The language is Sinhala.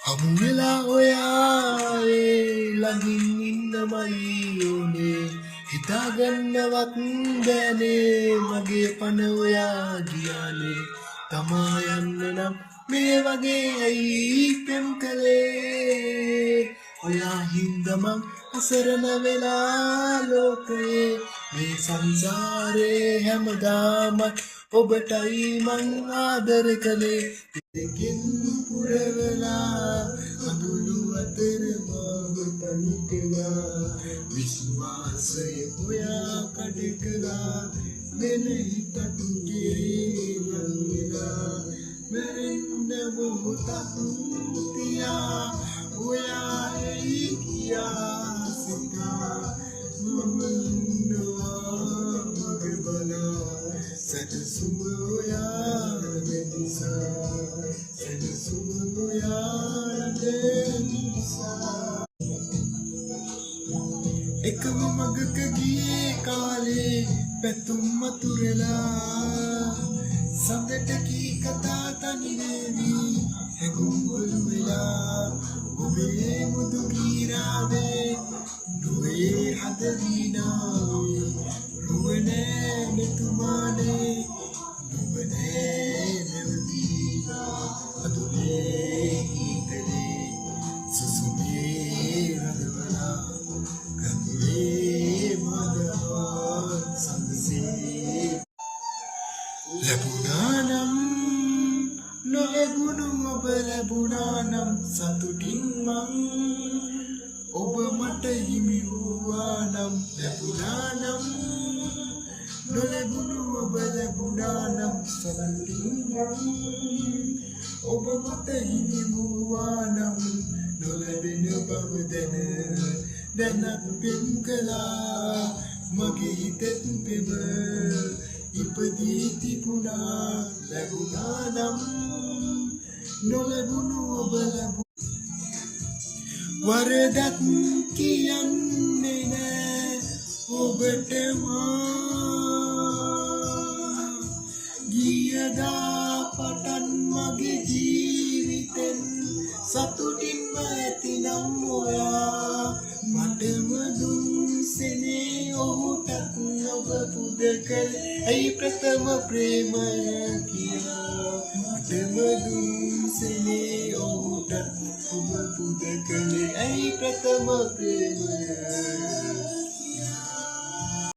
හමු වෙලා ඔයාවේ ළඟින් ඉන්නමයි ඕනේ හිතාගන්නවත් බෑනේ මගේ පන ඔයා ගියානේ තමා යන්න නම් මේ වගේ ඇයි පෙම් කළේ ඔයා හින්දමං අසරණ වෙලා ලෝකයේ මේ සංසාරේ හැමදාම ඔබටයි මං ආදර කළේ දෙකින් පුරවලා අඳුළු අතර මාව තනි කළා විශ්වාසය ඔයා කඩ කළා වෙන හිතක් ගිරිලා මැරෙන්න මොහොතක් තියා ඔයා එයි කියා සිතා මම ඉන්නවා මගේ බලා සැනසුම ඔයා නිසා සැනසුම ඔයා නිසා එකම මගක ගියේ කාලේ පැතුම් මතුරලා සඳට කී කතා තනි වේවි හැඟුම් ගොළු වෙලා ඔබේ මුදු ගීරාවේ නුවේ හද වීණාවේ රුවනෑ මෙතුමානේ නුවනෑ නැවතීලා අදුනේ හිතලේ සුසුමේ රදවලා ගතුලේ මදවා සංසේ ලැබුණානම් නොලැබුණු ඔබ ලැබුණානම් සතුටින් මං ඔබ මට හිමි වූවානම් ලැබුණානම් නොලැබුණු ඔබ ලැබුණානම් සතුටින් මං ඔබ මට හිමි වූවානම් නොලැබෙන බව දැනත් පෙම් කළා මගේ හිතෙත් පෙම ඉපදී තිබුණා ලැබුණානම් නොලැබුණු ඔබ වරදක් කියන්නේ නෑ ඔබට මා ගියදා පටන් මගේ ජීවිතෙන් සතුටින්ම ඇතිනම් ඔයා මටම දුන්සෙනේ ඔහුටත් ඔබ පුද කළේ ඇයි ප්‍රථම ප්‍රේමය කියා මටම දුන්සෙනේ ඔහුටත් ඔබ පුද කළේ ඇයි ප්‍රථම ප්‍රේමය